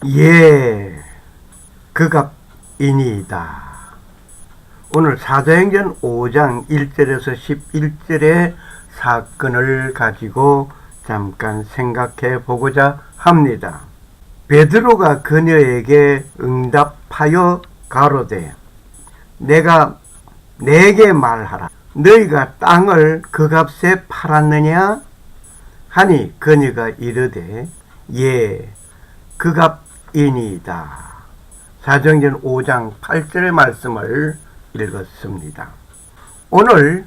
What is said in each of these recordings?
예, 그갑이니이다. 오늘 사도행전 5장 1절에서 11절의 사건을 가지고 잠깐 생각해 보고자 합니다. 베드로가 그녀에게 응답하여 가로되 내가 내게 말하라. 너희가 땅을 그 값에 팔았느냐? 하니 그녀가 이르되 예, 그 값이니이다. 사도행전 5장 8절의 말씀을 읽었습니다. 오늘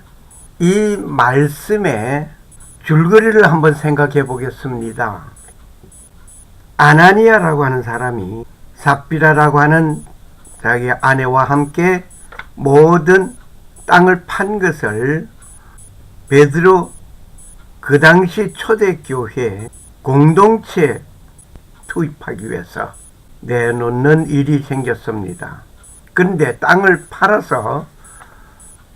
이 말씀의 줄거리를 한번 생각해 보겠습니다. 아나니아라고 하는 사람이 삽비라라고 하는 자기 아내와 함께 모든 땅을 판 것을 베드로 그 당시 초대교회 공동체 투입하기 위해서 내놓는 일이 생겼습니다. 그런데 땅을 팔아서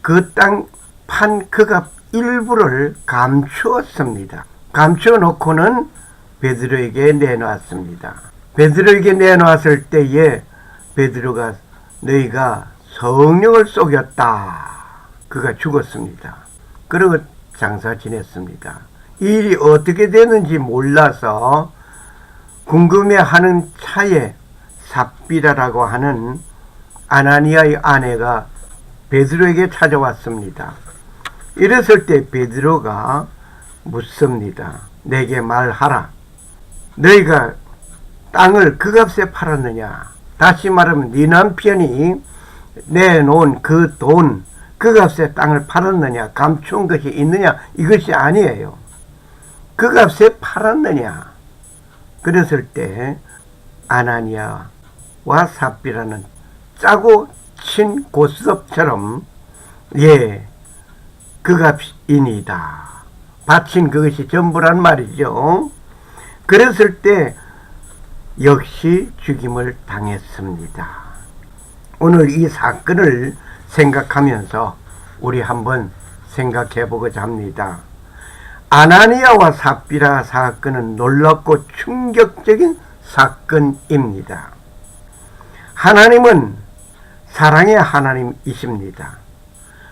그 땅 판 그 값 일부를 감추었습니다. 감추어 놓고는 베드로에게 내놓았습니다. 베드로에게 내놓았을 때에 베드로가 너희가 성령을 속였다. 그가 죽었습니다. 그리고 장사 지냈습니다. 이 일이 어떻게 되는지 몰라서 궁금해하는 차에 삽비라라고 하는 아나니아의 아내가 베드로에게 찾아왔습니다. 이랬을 때 베드로가 묻습니다. 내게 말하라. 너희가 땅을 그 값에 팔았느냐? 다시 말하면 네 남편이 내놓은 그 돈, 그 값에 땅을 팔았느냐? 감춘 것이 있느냐? 이것이 아니에요. 그 값에 팔았느냐? 그랬을 때 아나니아와 삽비라는 짜고 친 고스톱처럼 예, 그 값이니이다. 바친 그것이 전부란 말이죠. 그랬을 때 역시 죽임을 당했습니다. 오늘 이 사건을 생각하면서 우리 한번 생각해 보고자 합니다. 아나니아와 삽비라 사건은 놀랍고 충격적인 사건입니다. 하나님은 사랑의 하나님이십니다.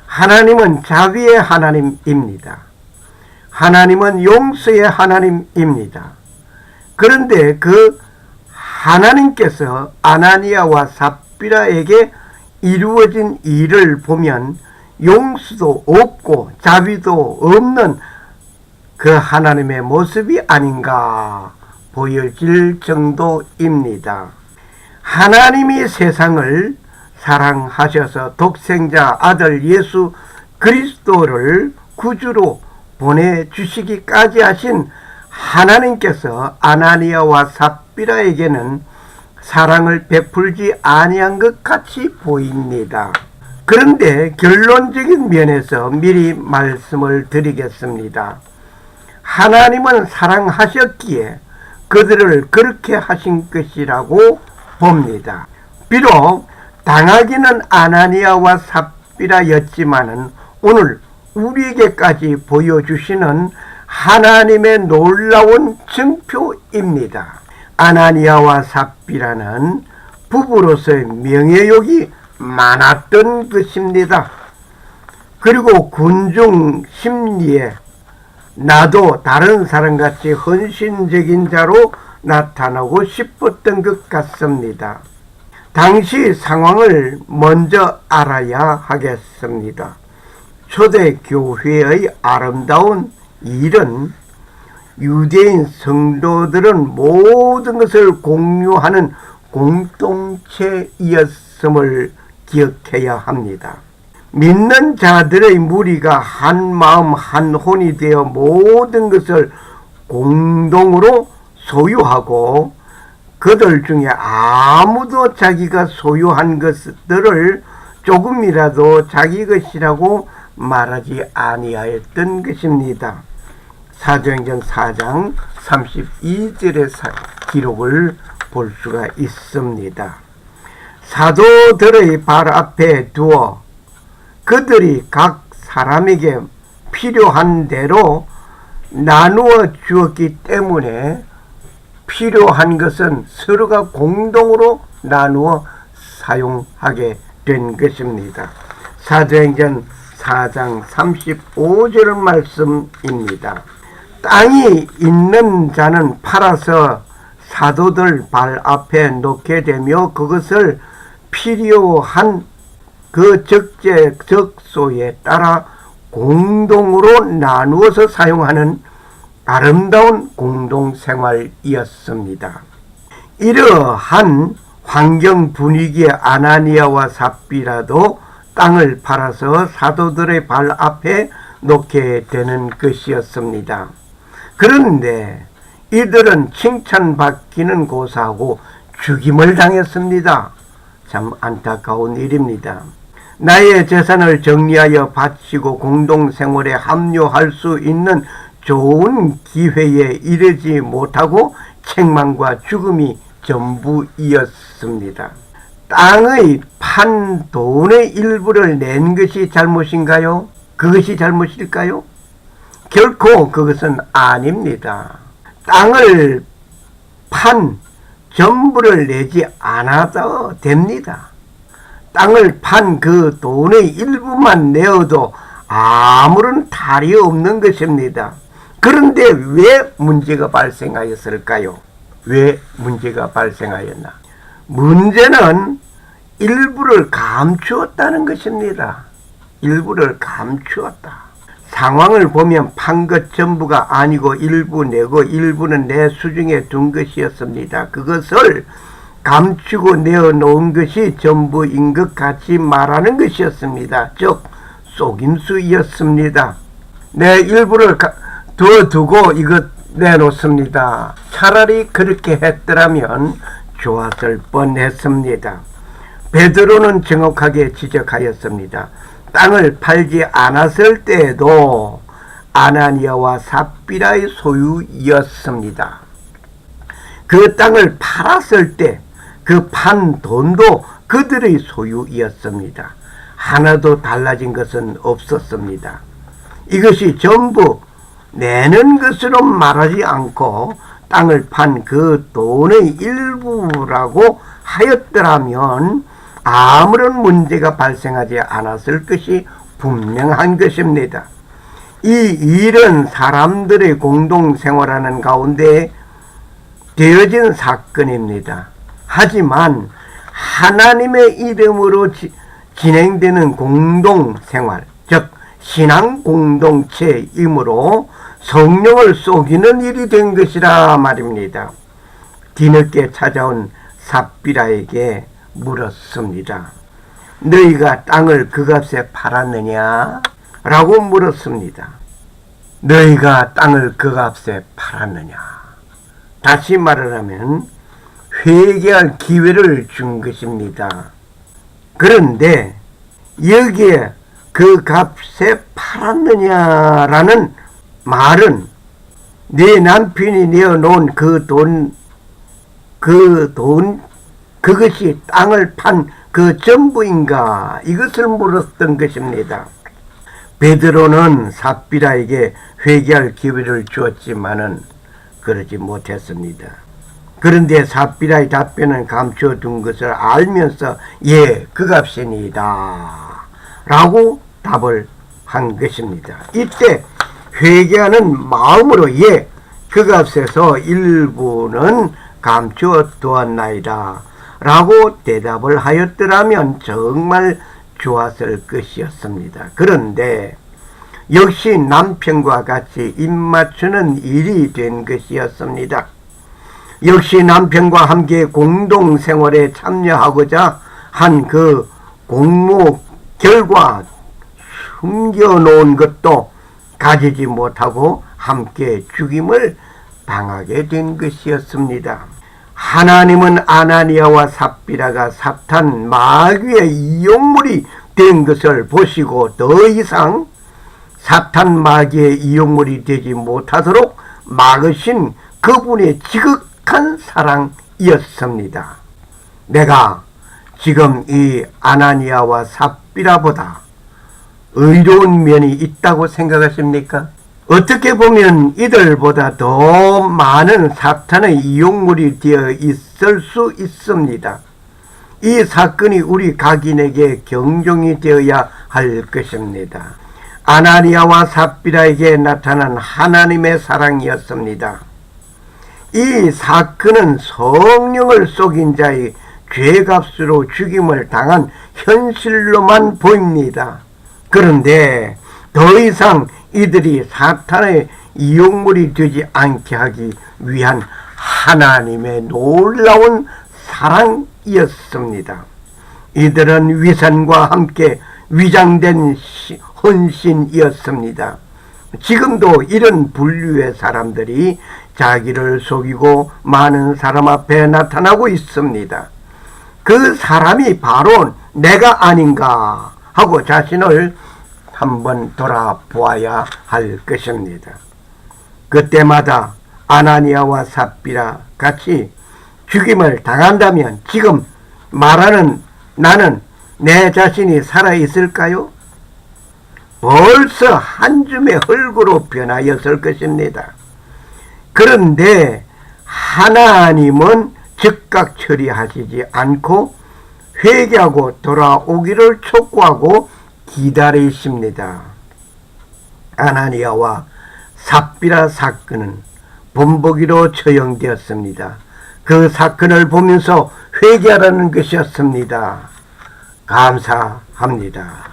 하나님은 자비의 하나님입니다. 하나님은 용서의 하나님입니다. 그런데 그 하나님께서 아나니아와 삽비라에게 이루어진 일을 보면 용서도 없고 자비도 없는 그 하나님의 모습이 아닌가 보여질 정도입니다. 하나님이 세상을 사랑하셔서 독생자 아들 예수 그리스도를 구주로 보내주시기까지 하신 하나님께서 아나니아와 삽비라에게는 사랑을 베풀지 아니한 것 같이 보입니다. 그런데 결론적인 면에서 미리 말씀을 드리겠습니다. 하나님은 사랑하셨기에 그들을 그렇게 하신 것이라고 봅니다. 비록 당하기는 아나니아와 삽비라였지만은 오늘 우리에게까지 보여주시는 하나님의 놀라운 증표입니다. 아나니아와 삽비라는 부부로서의 명예욕이 많았던 것입니다. 그리고 군중 심리에 나도 다른 사람같이 헌신적인 자로 나타나고 싶었던 것 같습니다. 당시 상황을 먼저 알아야 하겠습니다. 초대교회의 아름다운 일은 유대인 성도들은 모든 것을 공유하는 공동체이었음을 기억해야 합니다. 믿는 자들의 무리가 한 마음 한 혼이 되어 모든 것을 공동으로 소유하고 그들 중에 아무도 자기가 소유한 것들을 조금이라도 자기 것이라고 말하지 아니하였던 것입니다. 사도행전 4장 32절의 기록을 볼 수가 있습니다. 사도들의 발 앞에 두어 그들이 각 사람에게 필요한 대로 나누어 주었기 때문에 필요한 것은 서로가 공동으로 나누어 사용하게 된 것입니다. 사도행전 4장 35절 말씀입니다. 땅이 있는 자는 팔아서 사도들 발 앞에 놓게 되며 그것을 필요한 그 적재적소에 따라 공동으로 나누어서 사용하는 아름다운 공동생활이었습니다. 이러한 환경 분위기의 아나니아와 삽비라도 땅을 팔아서 사도들의 발 앞에 놓게 되는 것이었습니다. 그런데 이들은 칭찬받기는 고사하고 죽임을 당했습니다. 참 안타까운 일입니다. 나의 재산을 정리하여 바치고 공동생활에 합류할 수 있는 좋은 기회에 이르지 못하고 책망과 죽음이 전부이었습니다. 땅의 판 돈의 일부를 낸 것이 잘못인가요? 그것이 잘못일까요? 결코 그것은 아닙니다. 땅을 판 전부를 내지 않아도 됩니다. 땅을 판 그 돈의 일부만 내어도 아무런 탈이 없는 것입니다. 그런데 왜 문제가 발생하였을까요? 왜 문제가 발생하였나? 문제는 일부를 감추었다는 것입니다. 일부를 감추었다. 상황을 보면 판 것 전부가 아니고 일부 내고 일부는 내 수중에 둔 것이었습니다. 그것을 감추고 내어놓은 것이 전부인 것 같이 말하는 것이었습니다. 즉 속임수였습니다. 내 일부를 두고 이것 내놓습니다. 차라리 그렇게 했더라면 좋았을 뻔했습니다. 베드로는 정확하게 지적하였습니다. 땅을 팔지 않았을 때에도 아나니아와 삽비라의 소유였습니다. 그 땅을 팔았을 때 그 판 돈도 그들의 소유였습니다. 하나도 달라진 것은 없었습니다. 이것이 전부 내는 것으로 말하지 않고 땅을 판 그 돈의 일부라고 하였더라면 아무런 문제가 발생하지 않았을 것이 분명한 것입니다. 이 일은 사람들의 공동생활하는 가운데 되어진 사건입니다. 하지만 하나님의 이름으로 진행되는 공동생활, 즉 신앙 공동체이므로 성령을 속이는 일이 된 것이라 말입니다. 뒤늦게 찾아온 삽비라에게 물었습니다. 너희가 땅을 그 값에 팔았느냐? 라고 물었습니다. 너희가 땅을 그 값에 팔았느냐? 다시 말을 하면 회개할 기회를 준 것입니다. 그런데 여기에 그 값에 팔았느냐라는 말은 네 남편이 내어놓은 그것이 땅을 판 그 전부인가? 이것을 물었던 것입니다. 베드로는 삽비라에게 회개할 기회를 주었지만은 그러지 못했습니다. 그런데 삽비라의 답변은 감춰둔 것을 알면서 예, 그 값이니이다 라고 답을 한 것입니다. 이때 회개하는 마음으로 예, 그 값에서 일부는 감추어 두었나이다 라고 대답을 하였더라면 정말 좋았을 것이었습니다. 그런데 역시 남편과 같이 입맞추는 일이 된 것이었습니다. 역시 남편과 함께 공동생활에 참여하고자 한 그 공모 결과 숨겨놓은 것도 가지지 못하고 함께 죽임을 당하게 된 것이었습니다. 하나님은 아나니아와 삽비라가 사탄 마귀의 이용물이 된 것을 보시고 더 이상 사탄 마귀의 이용물이 되지 못하도록 막으신 그분의 지극한 사랑이었습니다. 내가 지금 이 아나니아와 삽비라보다 의로운 면이 있다고 생각하십니까? 어떻게 보면 이들보다 더 많은 사탄의 이용물이 되어 있을 수 있습니다. 이 사건이 우리 각인에게 경종이 되어야 할 것입니다. 아나니아와 삽비라에게 나타난 하나님의 사랑이었습니다. 이 사건은 성령을 속인 자의 죄값으로 죽임을 당한 현실로만 보입니다. 그런데 더 이상 이들이 사탄의 이용물이 되지 않게 하기 위한 하나님의 놀라운 사랑이었습니다. 이들은 위선과 함께 위장된 헌신이었습니다. 지금도 이런 분류의 사람들이 자기를 속이고 많은 사람 앞에 나타나고 있습니다. 그 사람이 바로 내가 아닌가 하고 자신을 한번 돌아보아야 할 것입니다. 그때마다 아나니아와 삽비라 같이 죽임을 당한다면 지금 말하는 나는 내 자신이 살아있을까요? 벌써 한 줌의 흙으로 변하였을 것입니다. 그런데 하나님은 즉각 처리하시지 않고 회개하고 돌아오기를 촉구하고 기다리십니다. 아나니아와 삽비라 사건은 본보기로 처형되었습니다. 그 사건을 보면서 회개하라는 것이었습니다. 감사합니다.